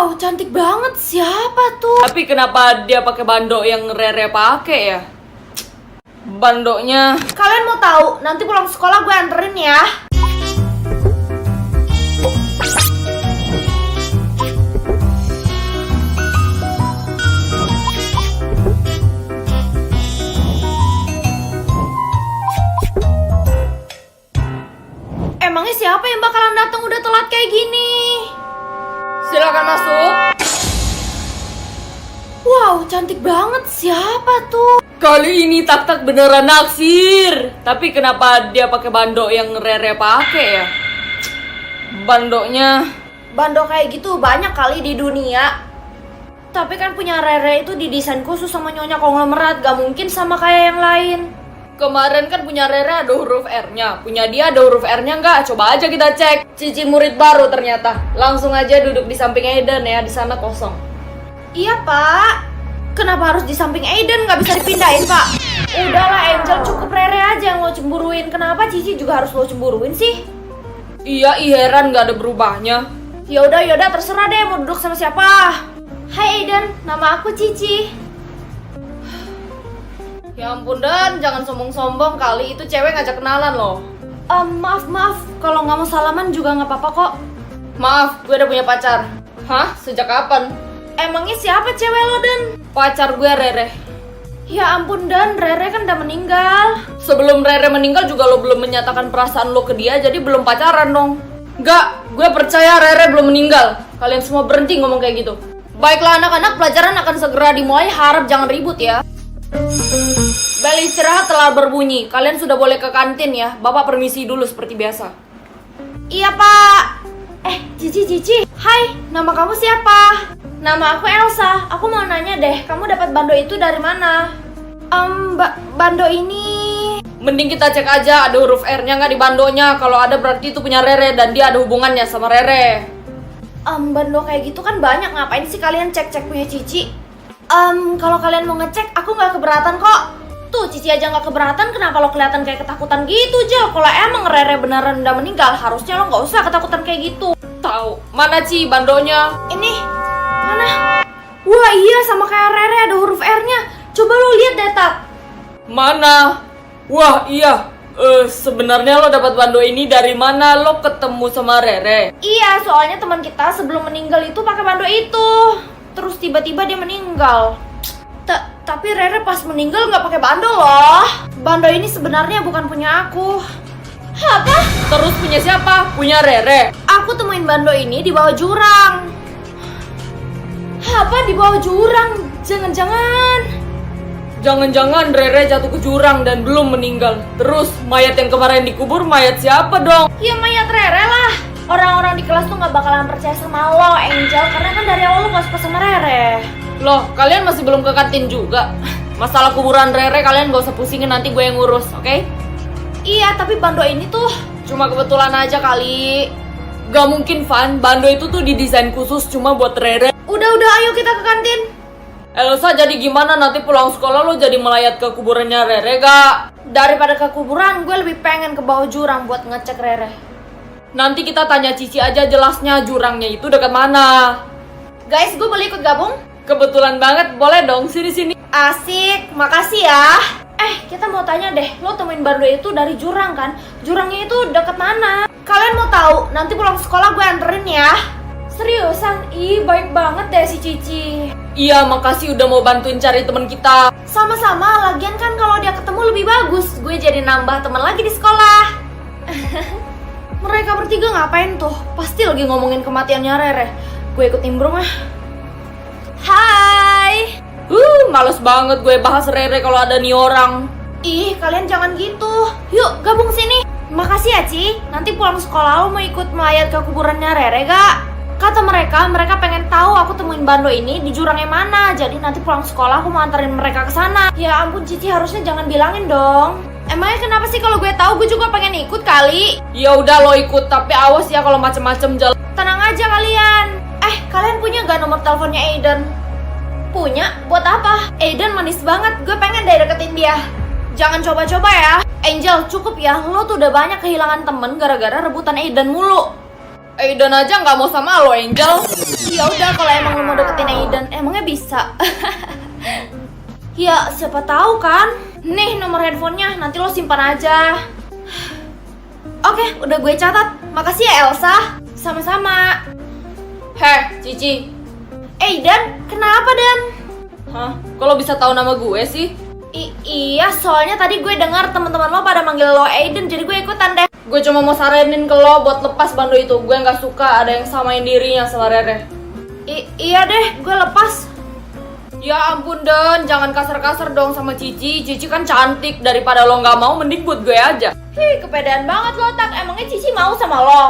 Wow, cantik banget. Siapa tuh? Tapi kenapa dia pakai bando yang Rere pakai ya? Bandonya. Kalian mau tahu? Nanti pulang sekolah gue anterin ya. Emangnya siapa yang bakalan datang udah telat kayak gini? Silakan masuk. Wow, cantik banget. Siapa tuh? Kali ini tak beneran naksir. Tapi kenapa dia pakai bando yang Rere pakai ya? Bandonya. Bando kayak gitu banyak kali di dunia. Tapi kan punya Rere itu didesain khusus sama Nyonya Konglomerat. Gak mungkin sama kayak yang lain. Kemarin kan punya Rere ada huruf R-nya. Punya dia ada huruf R-nya nggak? Coba aja kita cek. Cici murid baru ternyata. Langsung aja duduk di samping Aiden ya. Di sana kosong. Iya pak. Kenapa harus di samping Aiden? Gak bisa dipindahin pak? Udahlah Angel, cukup Rere aja yang lo cemburuin. Kenapa Cici juga harus lo cemburuin sih? Iya, heran nggak ada berubahnya. Yaudah, terserah deh mau duduk sama siapa. Hai Aiden, nama aku Cici. Ya ampun Dan, jangan sombong-sombong kali. Itu cewek ngajak kenalan loh. Maaf, kalau nggak mau salaman juga nggak apa-apa kok. Maaf, gue udah punya pacar. Hah? Sejak kapan? Emangnya siapa cewek lo Dan? Pacar gue Rere. Ya ampun Dan, Rere kan udah meninggal. Sebelum Rere meninggal juga lo belum menyatakan perasaan lo ke dia, jadi belum pacaran dong. Enggak, gue percaya Rere belum meninggal. Kalian semua berhenti ngomong kayak gitu. Baiklah anak-anak, pelajaran akan segera dimulai. Harap jangan ribut ya. Bel istirahat telah berbunyi. Kalian sudah boleh ke kantin ya. Bapak permisi dulu seperti biasa. Iya pak. Cici. Hai, nama kamu siapa? Nama aku Elsa. Aku mau nanya deh, kamu dapat bando itu dari mana? Bando ini... Mending kita cek aja ada huruf R-nya nggak di bandonya. Kalau ada berarti itu punya Rere dan dia ada hubungannya sama Rere. Bando kayak gitu kan banyak. Ngapain sih kalian cek-cek punya Cici? Kalau kalian mau ngecek, aku nggak keberatan kok. Tuh, Cici aja nggak keberatan, kenapa lo kelihatan kayak ketakutan gitu, Jel? Kalau emang Rere beneran udah meninggal, harusnya lo nggak usah ketakutan kayak gitu. Tahu? Mana Ci bandonya? Ini, mana? Wah iya, sama kayak Rere ada huruf R-nya. Coba lo lihat deh, Tak. Mana? Wah iya. Sebenarnya lo dapat bando ini dari mana? Lo ketemu sama Rere? Iya, soalnya teman kita sebelum meninggal itu pakai bando itu. Terus tiba-tiba dia meninggal. Tapi Rere pas meninggal nggak pakai bando loh. Bando ini sebenarnya bukan punya aku. Apa? Terus punya siapa? Punya Rere. Aku temuin bando ini di bawah jurang. Apa di bawah jurang? Jangan-jangan Rere jatuh ke jurang dan belum meninggal. Terus mayat yang kemarin dikubur mayat siapa dong? ya mayat Rere lah. Orang-orang di kelas tuh gak bakalan percaya sama lo, Angel. Karena kan dari awal lo gak suka sama Rere. Loh, kalian masih belum ke kantin juga? Masalah kuburan Rere kalian gak usah pusingin, nanti gue yang ngurus, oke? Iya, tapi bando ini tuh cuma kebetulan aja kali. Gak mungkin, Van. Bando itu tuh didesain khusus cuma buat Rere. Udah, ayo kita ke kantin. Elsa, jadi gimana nanti pulang sekolah lo jadi melayat ke kuburannya Rere gak? Daripada ke kuburan, gue lebih pengen ke bawah jurang buat ngecek Rere. Nanti kita tanya Cici aja jelasnya jurangnya itu dekat mana. Guys, gue boleh ikut gabung? Kebetulan banget, boleh dong, sini. Asik, makasih ya. Kita mau tanya deh, lo temuin bando itu dari jurang kan? Jurangnya itu deket mana? Kalian mau tahu? Nanti pulang sekolah gue anterin ya. Seriusan? Ih, baik banget deh si Cici. Iya, makasih udah mau bantuin cari teman kita. Sama-sama, lagian kan kalau dia ketemu lebih bagus. Gue jadi nambah teman lagi di sekolah. Mereka bertiga ngapain tuh? Pasti lagi ngomongin kematiannya Rere. Gue ikut nimbrung ah. Hai. Males banget gue bahas Rere kalau ada nih orang. Ih, kalian jangan gitu. Yuk, gabung sini. Makasih ya, Ci. Nanti pulang sekolah lo mau ikut melayat ke kuburannya Rere gak? Kata mereka pengen tahu aku temuin bando ini di jurangnya mana. Jadi nanti pulang sekolah aku mau anterin mereka ke sana. Ya ampun, Cici harusnya jangan bilangin dong. Emangnya kenapa sih kalau gue tahu gue juga pengen ikut kali? Ya udah lo ikut, tapi awas ya kalau macem-macem jalan. Tenang aja kalian. Kalian punya gak nomor teleponnya Aiden? Punya? Buat apa? Aiden manis banget, gue pengen deh deketin dia. Jangan coba-coba ya. Angel, cukup ya. Lo tuh udah banyak kehilangan temen gara-gara rebutan Aiden mulu. Aiden aja nggak mau sama lo, Angel. Ya udah kalau emang lo mau deketin Aiden, emangnya bisa? Ya siapa tahu kan. Nih nomor handphonenya, nanti lo simpan aja. Oke, udah gue catat. Makasih ya Elsa. Sama-sama. Heh, Cici. Aiden, kenapa Dan? Hah? Kalau bisa tahu nama gue sih? Iya, soalnya tadi gue dengar teman-teman lo pada manggil lo Aiden, jadi gue ikutan deh. Gue cuma mau saranin ke lo buat lepas bando itu. Gue nggak suka ada yang samain dirinya sama Rere. Iya deh, gue lepas. Ya ampun Dan, jangan kasar-kasar dong sama Cici. Cici kan cantik, daripada lo nggak mau mending buat gue aja. Kepedean banget lo, Tak. Emangnya Cici mau sama lo?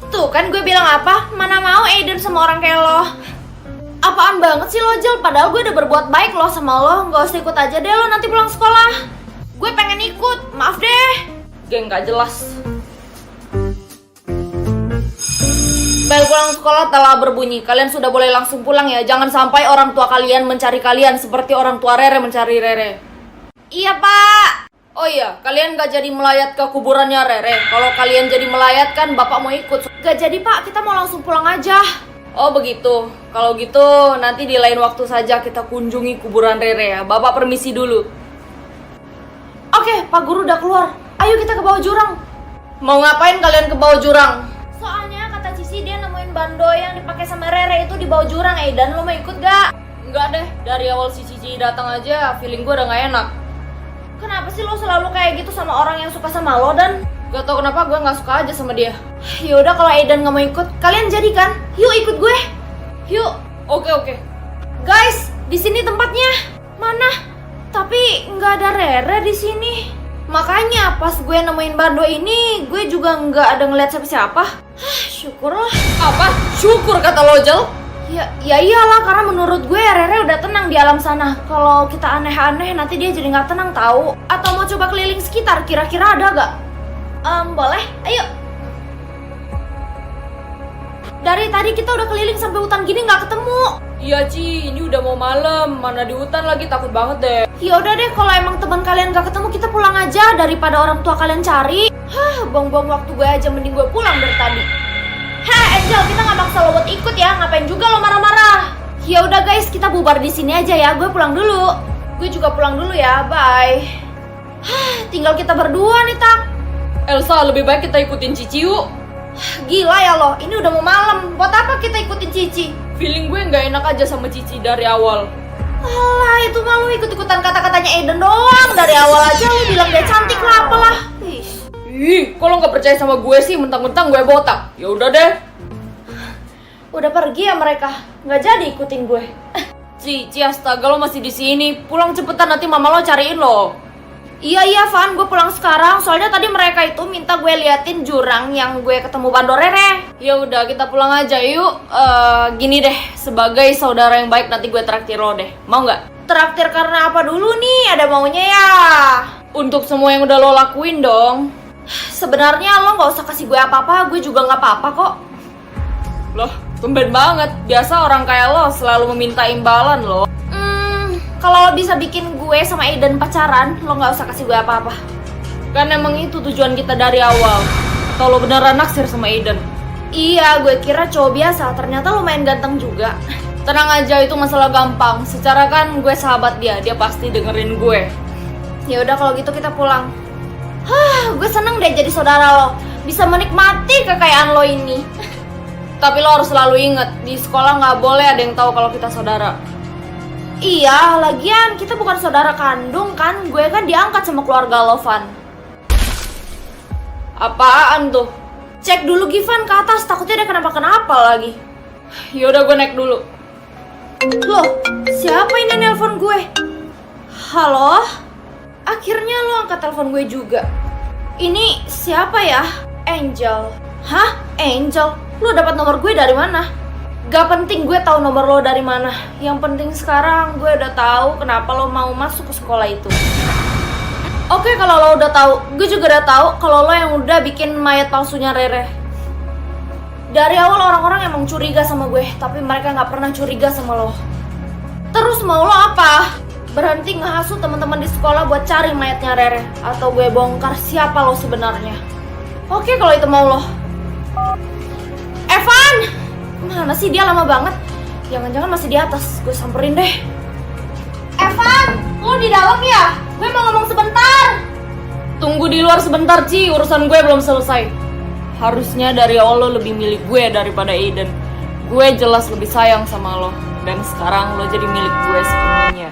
Tuh kan gue bilang apa? Mana mau Aiden sama orang kayak lo. Apaan banget sih lo, Jel? Padahal gue udah berbuat baik lo sama lo. Gak usah ikut aja deh lo nanti pulang sekolah. Gue pengen ikut, maaf deh. Geng gak jelas. Bel pulang sekolah telah berbunyi. Kalian sudah boleh langsung pulang ya. Jangan sampai orang tua kalian mencari kalian seperti orang tua Rere mencari Rere. Iya, Pak. Oh iya, kalian gak jadi melayat ke kuburannya Rere. Kalau kalian jadi melayat kan bapak mau ikut. Gak jadi, Pak. Kita mau langsung pulang aja. Oh begitu. Kalau gitu nanti di lain waktu saja kita kunjungi kuburan Rere ya. Bapak permisi dulu. Oke, Pak Guru udah keluar. Ayo kita ke bawah jurang. Mau ngapain kalian ke bawah jurang? Soalnya kata Cici dia nemuin bando yang dipakai sama Rere itu di bawah jurang. Dan lo mau ikut gak? Enggak deh, dari awal si Cici datang aja feeling gue udah gak enak. Kenapa sih lo selalu kayak gitu sama orang yang suka sama lo, Dan? Gak tau kenapa gue gak suka aja sama dia. Yaudah kalau Aiden gak mau ikut, kalian jadi kan? Yuk ikut gue. Yuk. Oke. Guys, di sini tempatnya. Mana? Tapi nggak ada Rere di sini. Makanya pas gue nemuin bando ini, gue juga nggak ada ngeliat siapa-siapa. Syukurlah. Apa? Syukur kata lo, Jel? Ya iyalah, karena menurut gue Rere udah tenang di alam sana. Kalau kita aneh-aneh nanti dia jadi nggak tenang tahu. Atau mau coba keliling sekitar, kira-kira ada gak? Boleh, ayo. Dari tadi kita udah keliling sampai hutan gini nggak ketemu. Iya Ci, ini udah mau malam, mana di hutan lagi, takut banget deh. Ya udah deh, kalau emang teman kalian nggak ketemu kita pulang aja daripada orang tua kalian cari. Buang-buang waktu gue aja, mending gue pulang dari tadi. Angel, kita nggak maksa lo buat ikut ya, ngapain juga lo marah-marah? Ya udah guys, kita bubar di sini aja ya, gue pulang dulu. Gue juga pulang dulu ya, bye. Tinggal kita berdua nih, Tak. Elsa, lebih baik kita ikutin Cici yuk. Gila ya lo, ini udah mau malam. Buat apa kita ikutin Cici? Feeling gue nggak enak aja sama Cici dari awal. Alah, itu mah lu ikut-ikutan kata-katanya Aiden doang. Dari awal aja lu bilang dia cantik lah apalah. Ih, kalau nggak percaya sama gue sih, mentang-mentang gue botak. Ya udah deh. Udah pergi ya mereka, nggak jadi ikutin gue. Ci, astaga lo masih di sini. Pulang cepetan, nanti mama lo cariin lo. Iya Van, gue pulang sekarang. Soalnya tadi mereka itu minta gue liatin jurang yang gue ketemu bando Rere. Ya udah, kita pulang aja yuk. Gini deh, sebagai saudara yang baik nanti gue traktir lo deh. Mau nggak? Traktir karena apa dulu nih? Ada maunya ya? Untuk semua yang udah lo lakuin dong. Sebenarnya lo nggak usah kasih gue apa-apa, gue juga nggak apa-apa kok. Loh, tumben banget. Biasa orang kayak lo selalu meminta imbalan lo. Kalau lo bisa bikin gue sama Aiden pacaran, lo nggak usah kasih gue apa-apa. Kan emang itu tujuan kita dari awal. Atau lo beneran naksir sama Aiden? Iya, gue kira cowok biasa, ternyata lumayan ganteng juga. Tenang aja, itu masalah gampang. Secara kan gue sahabat dia pasti dengerin gue. Ya udah kalau gitu kita pulang. Gue seneng deh jadi saudara lo. Bisa menikmati kekayaan lo ini. Tapi lo harus selalu inget, di sekolah nggak boleh ada yang tahu kalau kita saudara. Iya, lagian kita bukan saudara kandung kan. Gue kan diangkat sama keluarga lo, Van. Apaan tuh? Cek dulu Givan ke atas, takutnya dia kenapa-kenapa lagi. Yaudah, gue naik dulu. Loh, siapa ini nelpon gue? Halo? Akhirnya lo angkat telepon gue juga. Ini siapa ya? Angel. Hah? Angel? Lo dapat nomor gue dari mana? Gak penting gue tahu nomor lo dari mana. Yang penting sekarang gue udah tahu kenapa lo mau masuk ke sekolah itu. Oke, kalau lo udah tahu, gue juga udah tahu kalau lo yang udah bikin mayat palsunya Rere. Dari awal orang-orang emang curiga sama gue, tapi mereka nggak pernah curiga sama lo. Terus mau lo apa? Berhenti ngehasut teman-teman di sekolah buat cari mayatnya Rere, atau gue bongkar siapa lo sebenarnya. Oke, kalau itu mau lo. Evan! Mana sih dia lama banget? Jangan-jangan masih di atas. Gue samperin deh. Evan, lu di dalam ya? Gue mau ngomong sebentar. Tunggu di luar sebentar, Ci. Urusan gue belum selesai. Harusnya dari awal lo lebih milik gue daripada Aiden. Gue jelas lebih sayang sama lo. Dan sekarang lo jadi milik gue sepenuhnya.